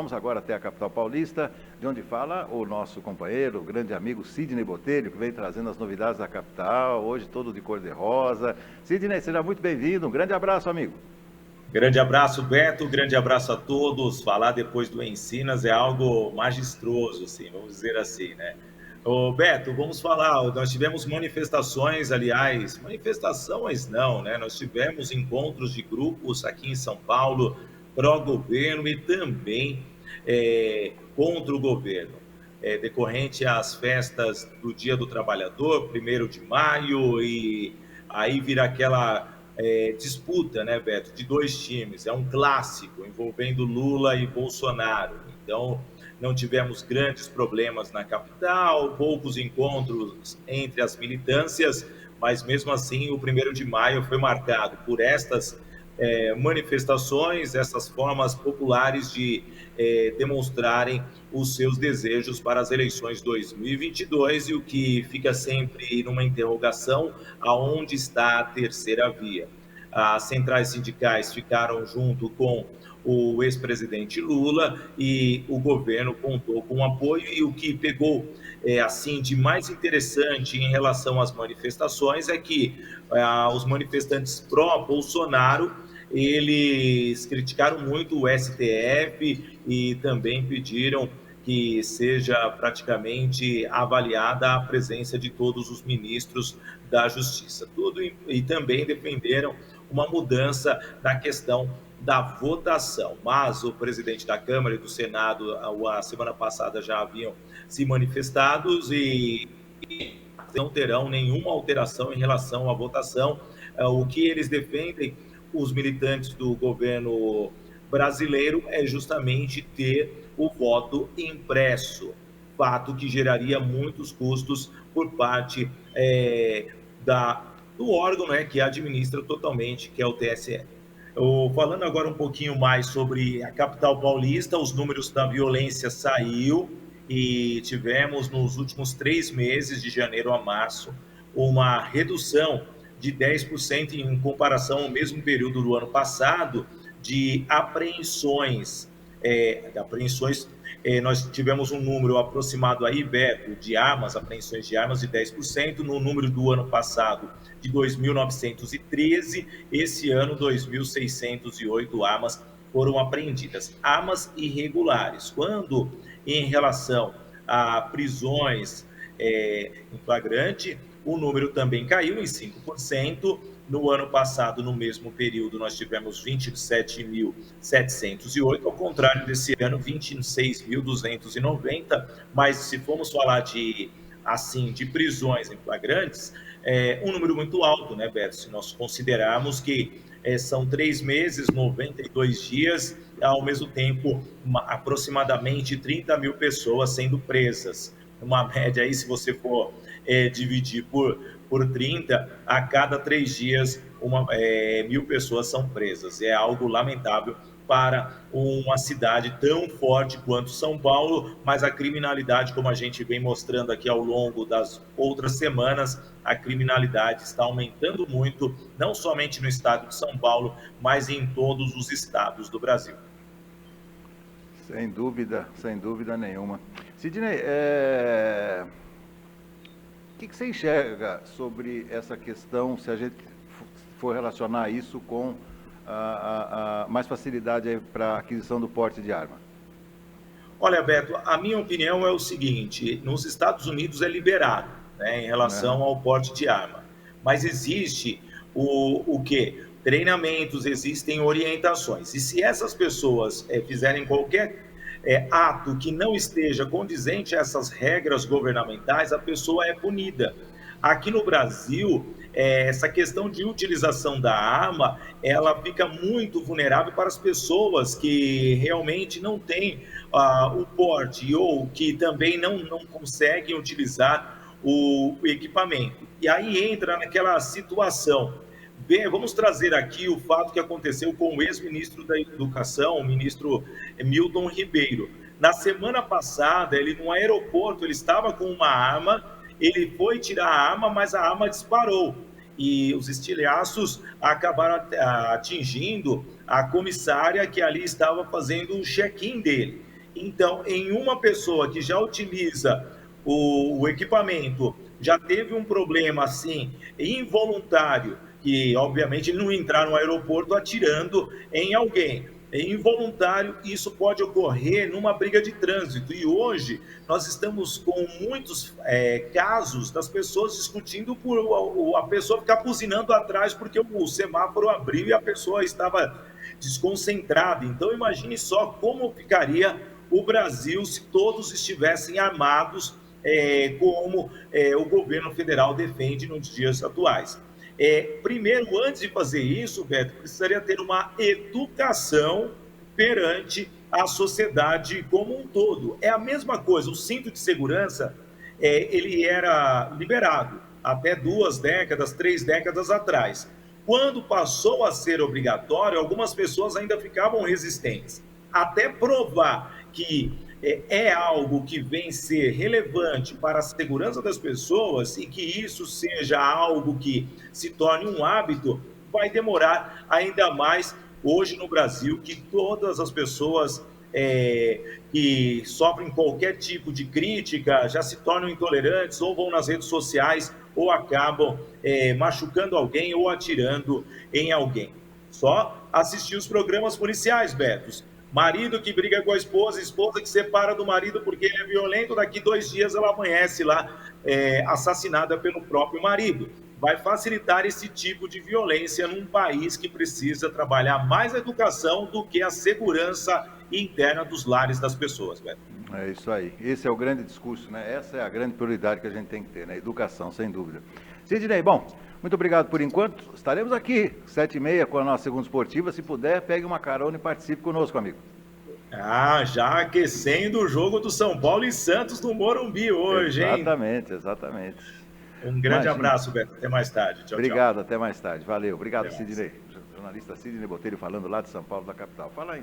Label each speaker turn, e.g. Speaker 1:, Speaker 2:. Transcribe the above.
Speaker 1: Vamos agora até a capital paulista, de onde fala o nosso companheiro, o grande amigo Sidney Botelho, que vem trazendo as novidades da capital, hoje todo de cor-de-rosa. Sidney, seja muito bem-vindo, um grande abraço, amigo.
Speaker 2: Grande abraço, Beto. Grande abraço a todos. Falar depois do Ensinas é algo magistroso, assim, vamos dizer assim, né? Ô, Beto, vamos falar. Nós tivemos manifestações, aliás, manifestações não, né? Nós tivemos encontros de grupos aqui em São Paulo, pró-governo e também contra o governo. Decorrente às festas do Dia do Trabalhador, 1º de maio, e aí vira aquela disputa, né, Beto, de dois times. É um clássico envolvendo Lula e Bolsonaro. Então, não tivemos grandes problemas na capital, poucos encontros entre as militâncias, mas mesmo assim o 1º de maio foi marcado por estas manifestações, essas formas populares de demonstrarem os seus desejos para as eleições 2022 e o que fica sempre numa interrogação, aonde está a terceira via? As centrais sindicais ficaram junto com o ex-presidente Lula e o governo contou com apoio, e o que pegou assim de mais interessante em relação às manifestações é que os manifestantes pró-Bolsonaro eles criticaram muito o STF e também pediram que seja praticamente avaliada a presença de todos os ministros da Justiça. Tudo e também defenderam uma mudança na questão da votação. Mas o presidente da Câmara e do Senado, a semana passada, já haviam se manifestados e não terão nenhuma alteração em relação à votação. O que eles defendem, os militantes do governo brasileiro, é justamente ter o voto impresso, fato que geraria muitos custos por parte do órgão, né, que administra totalmente, que é o TSE. Falando agora um pouquinho mais sobre a capital paulista, os números da violência saiu e tivemos nos últimos 3 meses, de janeiro a março, uma redução de 10% em comparação ao mesmo período do ano passado de apreensões. Nós tivemos um número aproximado aí, Beto, de armas, apreensões de armas de 10%, no número do ano passado de 2.913, esse ano 2.608 armas foram apreendidas. Armas irregulares. Quando em relação a prisões em flagrante, o número também caiu em 5%. No ano passado, no mesmo período, nós tivemos 27.708, ao contrário desse ano, 26.290. Mas se formos falar de prisões em flagrantes, um número muito alto, né, Beto? Se nós considerarmos que são 3 meses, 92 dias, ao mesmo tempo, aproximadamente 30 mil pessoas sendo presas. Uma média aí, se você for dividir por 30, a cada 3 dias, 1.000 pessoas são presas. É algo lamentável para uma cidade tão forte quanto São Paulo, mas a criminalidade, como a gente vem mostrando aqui ao longo das outras semanas, a criminalidade está aumentando muito, não somente no estado de São Paulo, mas em todos os estados do Brasil.
Speaker 1: Sem dúvida nenhuma. Sidney, o que você enxerga sobre essa questão, se a gente for relacionar isso com mais facilidade para a aquisição do porte de arma?
Speaker 2: Olha, Beto, a minha opinião é o seguinte: nos Estados Unidos é liberado, né, em relação ao porte de arma, mas existe o quê? Treinamentos, existem orientações, e se essas pessoas fizerem qualquer ato que não esteja condizente a essas regras governamentais, a pessoa é punida. Aqui no Brasil, essa questão de utilização da arma, ela fica muito vulnerável para as pessoas que realmente não têm o porte ou que também não conseguem utilizar o equipamento. E aí entra naquela situação. Bem, vamos trazer aqui o fato que aconteceu com o ex-ministro da Educação, o ministro Milton Ribeiro. Na semana passada, ele no aeroporto, ele estava com uma arma, ele foi tirar a arma, mas a arma disparou. E os estilhaços acabaram atingindo a comissária que ali estava fazendo o check-in dele. Então, em uma pessoa que já utiliza o equipamento, já teve um problema assim, involuntário, que obviamente ele não entrar no aeroporto atirando em alguém. É involuntário, isso pode ocorrer numa briga de trânsito. E hoje nós estamos com muitos casos das pessoas discutindo por a pessoa ficar buzinando atrás porque o semáforo abriu e a pessoa estava desconcentrada. Então imagine só como ficaria o Brasil se todos estivessem armados como o governo federal defende nos dias atuais. Primeiro, antes de fazer isso, Beto, precisaria ter uma educação perante a sociedade como um todo. É a mesma coisa, o cinto de segurança, ele era liberado até 2 décadas, 3 décadas atrás. Quando passou a ser obrigatório, algumas pessoas ainda ficavam resistentes. Até provar que é algo que vem ser relevante para a segurança das pessoas e que isso seja algo que se torne um hábito, vai demorar ainda mais hoje no Brasil, que todas as pessoas que sofrem qualquer tipo de crítica já se tornam intolerantes ou vão nas redes sociais ou acabam machucando alguém ou atirando em alguém. Só assistir os programas policiais, Beto. Marido que briga com a esposa que separa do marido porque ele é violento, daqui 2 dias ela amanhece lá assassinada pelo próprio marido. Vai facilitar esse tipo de violência num país que precisa trabalhar mais a educação do que a segurança interna dos lares das pessoas, Beto.
Speaker 1: É isso aí. Esse é o grande discurso, né? Essa é a grande prioridade que a gente tem que ter, né? Educação, sem dúvida. Sidney, bom, muito obrigado por enquanto. Estaremos aqui, 7h30, com a nossa Segunda Esportiva. Se puder, pegue uma carona e participe conosco, amigo.
Speaker 2: Já aquecendo o jogo do São Paulo e Santos no Morumbi hoje, hein?
Speaker 1: Exatamente.
Speaker 2: Um grande abraço, Beto. Até mais tarde. Tchau,
Speaker 1: obrigado,
Speaker 2: tchau.
Speaker 1: Até mais tarde. Valeu. Obrigado, Sidney. Jornalista Sidney Botelho falando lá de São Paulo, da capital. Fala aí.